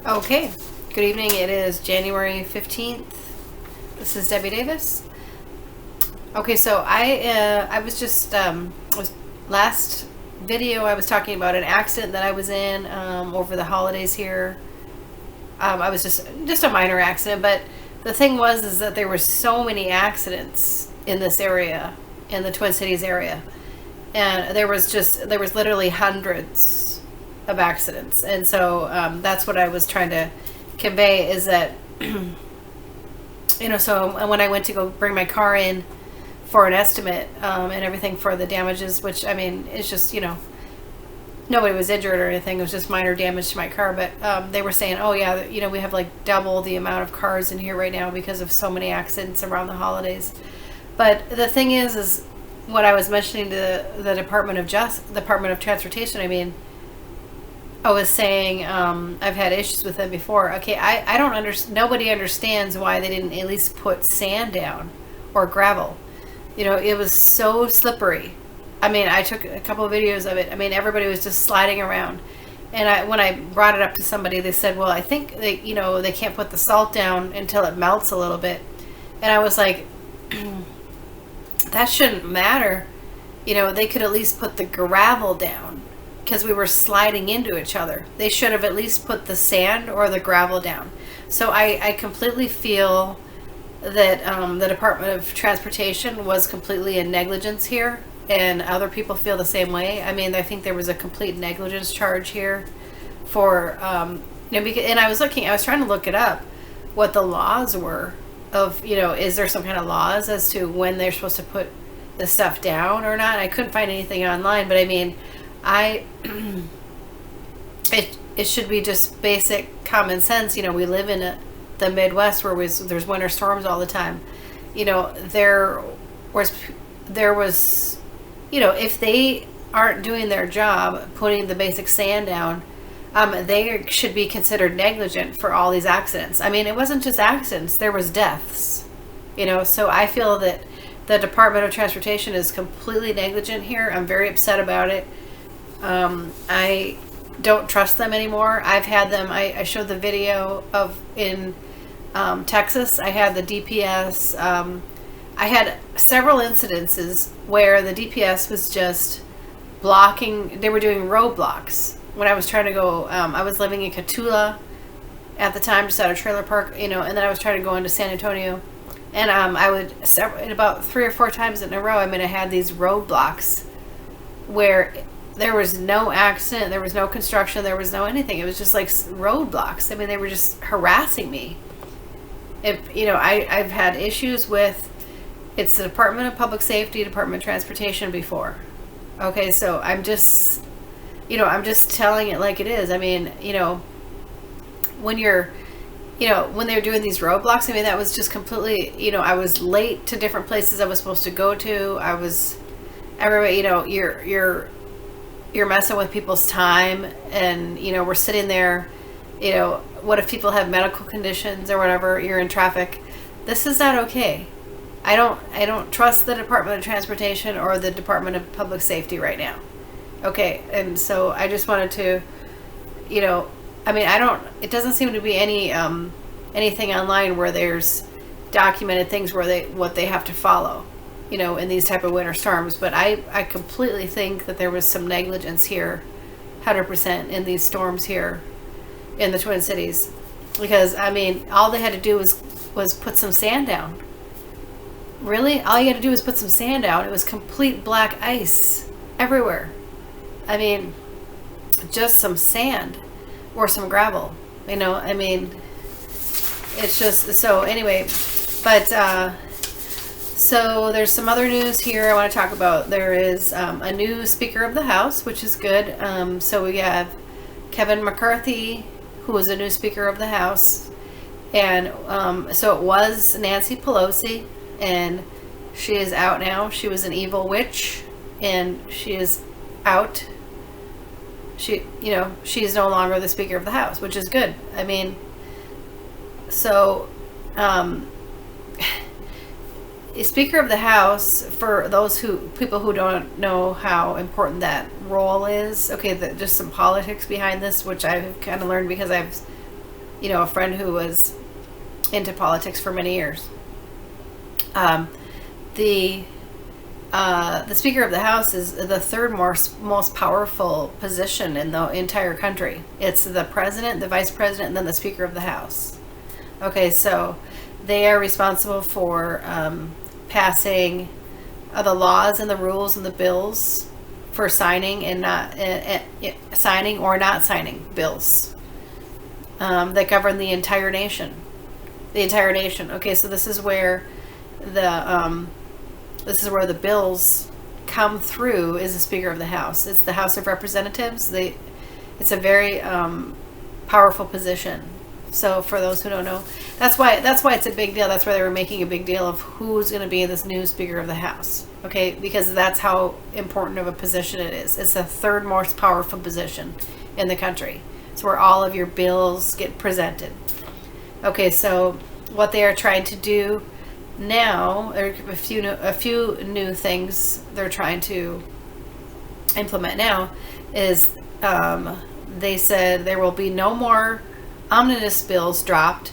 Okay, good evening. It is January 15th. This is Debbie Davis. Okay, so I was just last video I was talking about an accident that I was in over the holidays here. I was just a minor accident, but the thing was is that there were so many accidents in this area, in the Twin Cities area, and there was literally hundreds of accidents. And so that's what I was trying to convey, is that so when I went to go bring my car in for an estimate and everything for the damages, which I mean it's just nobody was injured or anything, it was just minor damage to my car, but they were saying, oh yeah, we have like double the amount of cars in here right now because of so many accidents around the holidays. But the thing is what I was mentioning to the Department of Transportation, I was saying I've had issues with them before. Okay, I don't understand. Nobody understands why they didn't at least put sand down or gravel. It was so slippery. I took a couple of videos of it. Everybody was just sliding around. And when I brought it up to somebody, they said, well, I think they can't put the salt down until it melts a little bit. And I was like, that shouldn't matter. They could at least put the gravel down, because we were sliding into each other. They should have at least put the sand or the gravel down. So I completely feel that the Department of Transportation was completely in negligence here, and other people feel the same way. I think there was a complete negligence charge here for, and I was trying to look it up, what the laws were of, is there some kind of laws as to when they're supposed to put the stuff down or not? I couldn't find anything online, but it should be just basic common sense. We live in the Midwest where there's winter storms all the time. There was if they aren't doing their job putting the basic sand down, they should be considered negligent for all these accidents. It wasn't just accidents, there was deaths. So I feel that the Department of Transportation is completely negligent here. I'm very upset about it. I don't trust them anymore. I've had them, I showed the video of in Texas. I had the DPS. I had several incidences where the DPS was just blocking. They were doing roadblocks when I was trying to go. I was living in Catula at the time, just at a trailer park, and then I was trying to go into San Antonio, and I would about 3 or 4 times in a row. I had these roadblocks where there was no accident, there was no construction, there was no anything. It was just like roadblocks. They were just harassing me. I've had issues with, it's the Department of Public Safety, Department of Transportation before. Okay, so I'm just telling it like it is. When you're, when they're doing these roadblocks, that was just completely, I was late to different places I was supposed to go to. I was, everybody, you're messing with people's time, and we're sitting there. What if people have medical conditions or whatever? You're in traffic. This is not okay. I don't trust the Department of Transportation or the Department of Public Safety right now. Okay, and so I just wanted to, it doesn't seem to be any anything online where there's documented things where what they have to follow, in these type of winter storms. But I completely think that there was some negligence here, 100% in these storms here in the Twin Cities, because all they had to do was put some sand down. Really, all you had to do was put some sand down. It was complete black ice everywhere. Just some sand or some gravel. It's just, so anyway, but so there's some other news here I want to talk about. There is a new Speaker of the House, which is good. So we have Kevin McCarthy, who is a new Speaker of the House, and so it was Nancy Pelosi, and she is out now. She was an evil witch, and she is out. She is no longer the Speaker of the House, which is good. So Speaker of the House, for those people who don't know how important that role is, okay, just some politics behind this, which I've kind of learned because I've a friend who was into politics for many years. Um, the the Speaker of the House is the third most powerful position in the entire country. It's the President, the Vice President, and then the Speaker of the House. Okay, so they are responsible for passing the laws and the rules and the bills for signing and not signing or not signing bills that govern the entire nation. The entire nation. Okay, so this is where the bills come through. Is the Speaker of the House. It's the House of Representatives. It's a very powerful position. So for those who don't know, that's why it's a big deal. That's why they were making a big deal of who's going to be this new Speaker of the House. Okay, because that's how important of a position it is. It's the third most powerful position in the country. It's where all of your bills get presented. Okay, so what they are trying to do now, there are a few new things they're trying to implement now, is they said there will be no more omnibus bills dropped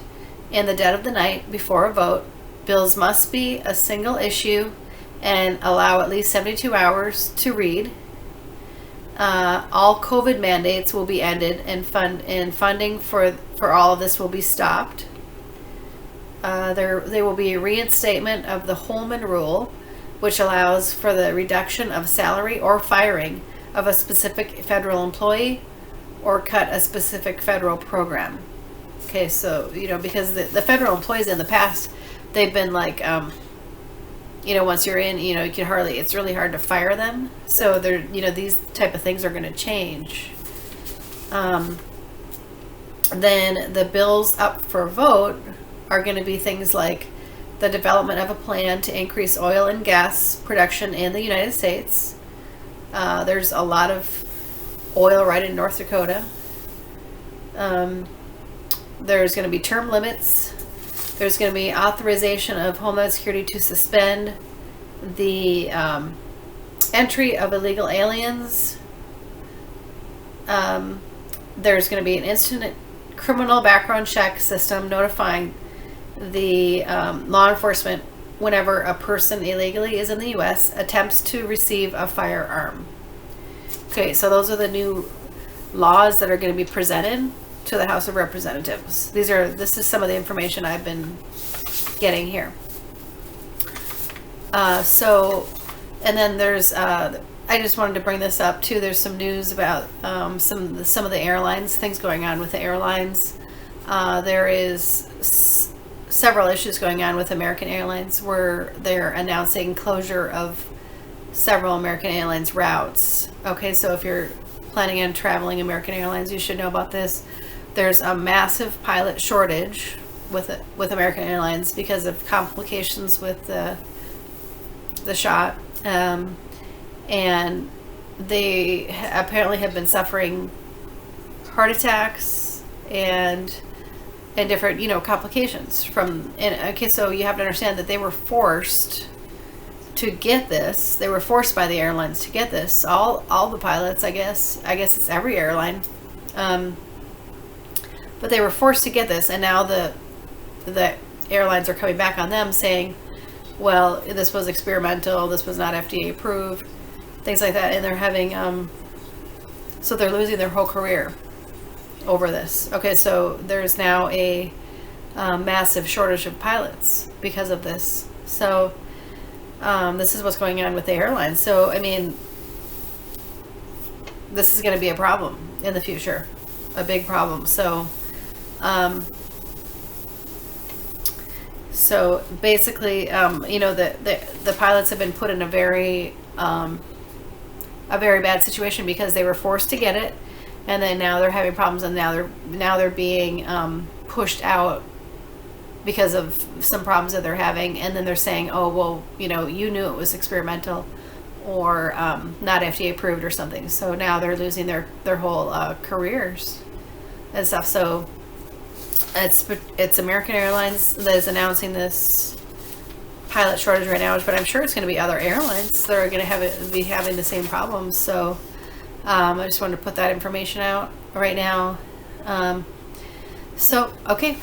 in the dead of the night before a vote. Bills must be a single issue and allow at least 72 hours to read. All COVID mandates will be ended, and funding for all of this will be stopped. There will be a reinstatement of the Holman Rule, which allows for the reduction of salary or firing of a specific federal employee or cut a specific federal program. Okay, so, because the federal employees in the past, they've been like, once you're in, it's really hard to fire them. So these type of things are going to change. Then the bills up for vote are going to be things like the development of a plan to increase oil and gas production in the United States. There's a lot of oil right in North Dakota. There's going to be term limits. There's going to be authorization of Homeland Security to suspend the entry of illegal aliens. There's going to be an instant criminal background check system notifying the law enforcement whenever a person illegally is in the U.S. attempts to receive a firearm. Okay, so those are the new laws that are going to be presented to the House of Representatives. This is some of the information I've been getting here. And then there's I just wanted to bring this up too. There's some news about some of the airlines, things going on with the airlines. There is several issues going on with American Airlines where they're announcing closure of several American Airlines routes. Okay, so if you're planning on traveling American Airlines, you should know about this. There's a massive pilot shortage with American Airlines because of complications with the shot, and they apparently have been suffering heart attacks and different complications from. Okay, so you have to understand that they were forced to get this. They were forced by the airlines to get this. All the pilots, I guess it's every airline, but they were forced to get this, and now the airlines are coming back on them saying, well, this was experimental, this was not FDA approved, things like that, and they're having so they're losing their whole career over this. Okay, so there's now a massive shortage of pilots because of this. So this is what's going on with the airlines. So I mean, this is going to be a problem in the future, a big problem. So basically, the pilots have been put in a very bad situation because they were forced to get it, and then now they're having problems, and now they're being pushed out because of some problems that they're having, and then they're saying, oh well, you knew it was experimental or not FDA approved or something. So now they're losing their whole careers and stuff. So it's American Airlines that is announcing this pilot shortage right now, but I'm sure it's going to be other airlines that are going to be having the same problems. So I just wanted to put that information out right now. So, okay.